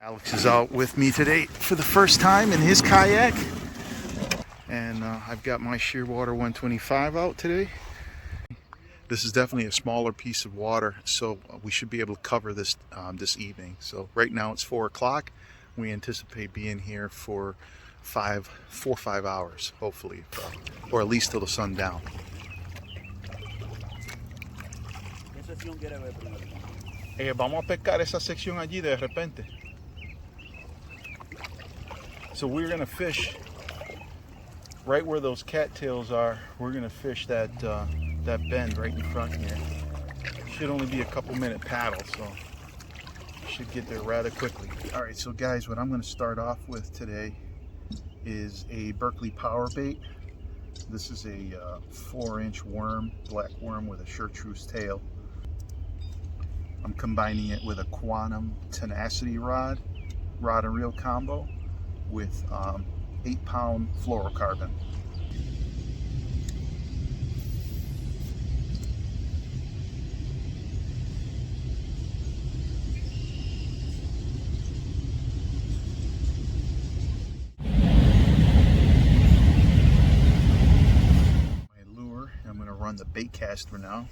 Alex is out with me today for the first time in his kayak, and I've got my Shearwater 125 out today. This is definitely a smaller piece of water, so we should be able to cover this this evening. So right now it's 4 o'clock. We anticipate being here for 4 or 5 hours, hopefully, or at least till the sun down. Vamos a pescar esa sección allí de repente. So we're gonna fish right where those cattails are. We're gonna fish that bend right in front here. Should only be a couple-minute paddle, so should get there rather quickly. All right, so guys, what I'm gonna start off with today is a Berkeley power bait. This is a 4-inch worm, black worm with a chartreuse tail. I'm combining it with a Quantum tenacity rod and reel combo with 8-pound fluorocarbon. My lure, I'm going to run the bait caster now.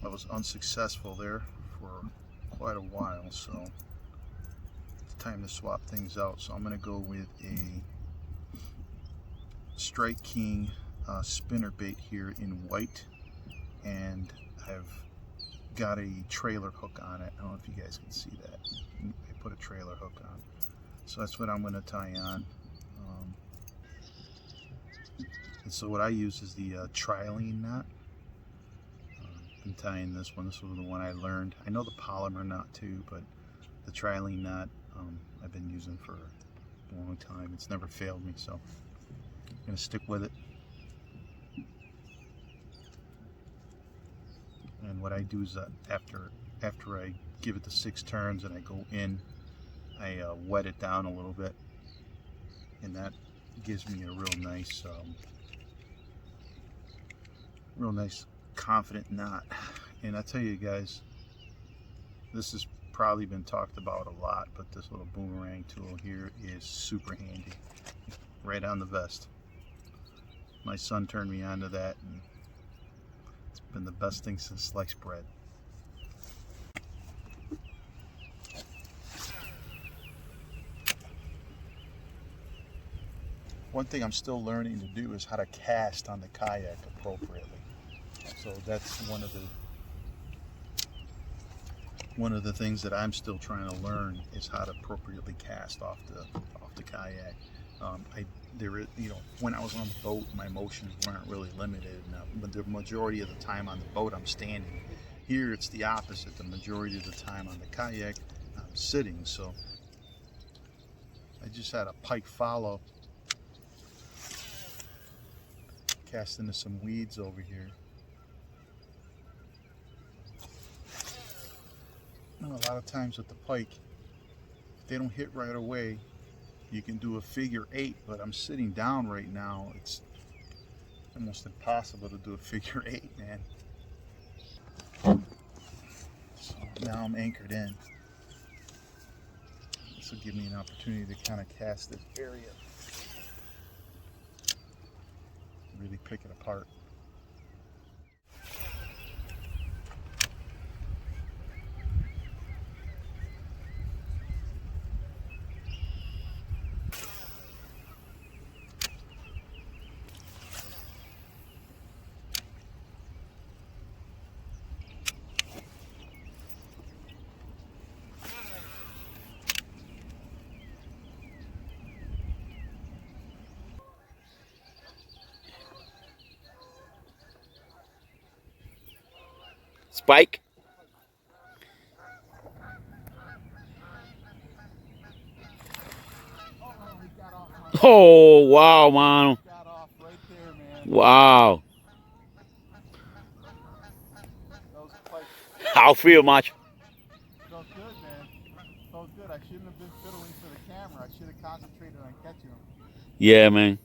I was unsuccessful there for quite a while, so it's time to swap things out. So I'm going to go with a Strike King spinner bait here in white, and I've got a trailer hook on it. I don't know if you guys can see that. I put a trailer hook on, so that's what I'm going to tie on. And so what I use is the trilene knot. I'm tying this one. This was the one I learned. I know the polymer knot too, but the trilene knot I've been using for a long time. It's never failed me, so I'm gonna stick with it. And what I do is after I give it the 6 turns and I go in, I wet it down a little bit, and that gives me a real nice confident knot. And I tell you guys, this has probably been talked about a lot, but this little boomerang tool here is super handy, right on the vest. My son turned me onto that, and it's been the best thing since sliced bread. One thing I'm still learning to do is how to cast on the kayak appropriately. So that's one of the things that I'm still trying to learn, is how to appropriately cast off the kayak. When I was on the boat, my motions weren't really limited, but the majority of the time on the boat I'm standing. Here it's the opposite. The majority of the time on the kayak I'm sitting. So I just had a pike follow, cast into some weeds over here. A lot of times with the pike, if they don't hit right away, you can do a figure 8, but I'm sitting down right now. It's almost impossible to do a figure 8, man. So now I'm anchored in. This will give me an opportunity to kind of cast this area, really pick it apart. Spike. Oh, wow, man. Wow. How feel much? Felt good, man. Felt good. I shouldn't have been fiddling for the camera. I should have concentrated on catching them. Yeah, man.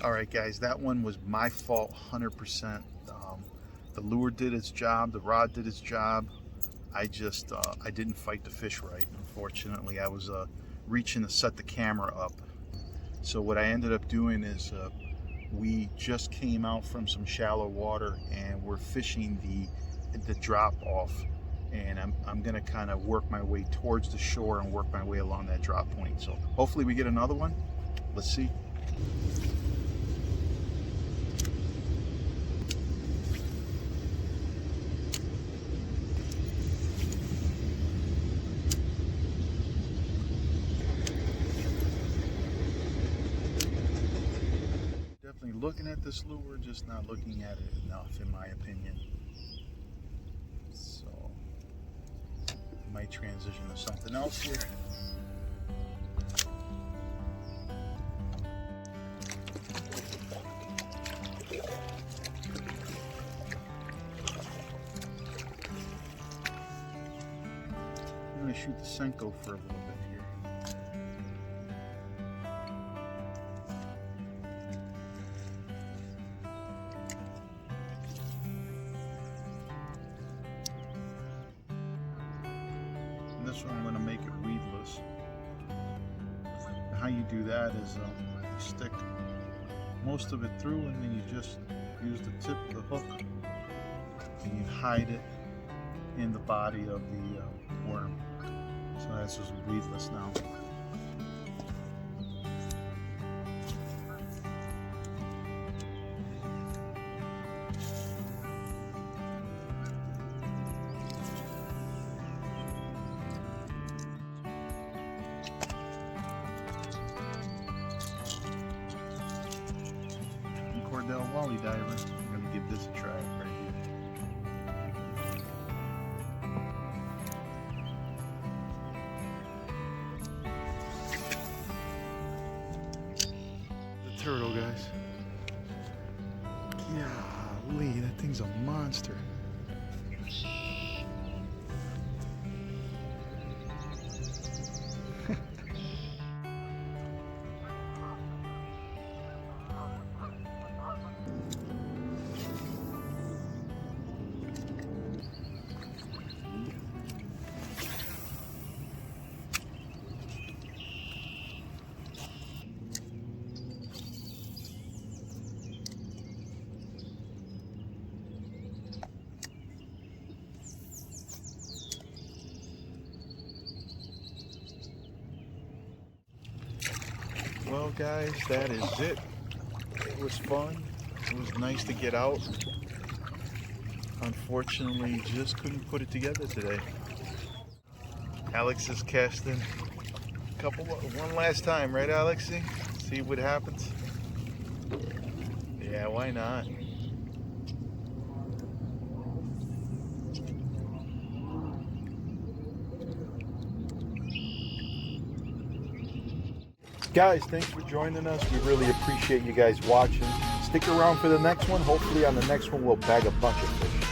All right, guys, that one was my fault 100%. The lure did its job. The rod did its job. I just I didn't fight the fish right. Unfortunately, I was reaching to set the camera up. So what I ended up doing is we just came out from some shallow water and we're fishing the drop off, and I'm gonna kind of work my way towards the shore and work my way along that drop point. So hopefully we get another one. Let's see. Definitely looking at this lure, just not looking at it enough, in my opinion. So I might transition to something else here. I'm going to shoot the Senko for a little bit here. And this one I'm going to make it weedless. And how you do that is you stick most of it through, and then you just use the tip of the hook and you hide it in the body of the worm. So that's just weedless now. And Cordell Wally Diver, I'm going to give this a try right here. Turtle, guys. Golly, that thing's a monster. Well, guys, that is it. It was fun. It was nice to get out. Unfortunately, just couldn't put it together today. Alex is casting one last time, right, Alex? See what happens. Yeah, why not? Guys, thanks for joining us. We really appreciate you guys watching. Stick around for the next one. Hopefully on the next one we'll bag a bunch of fish.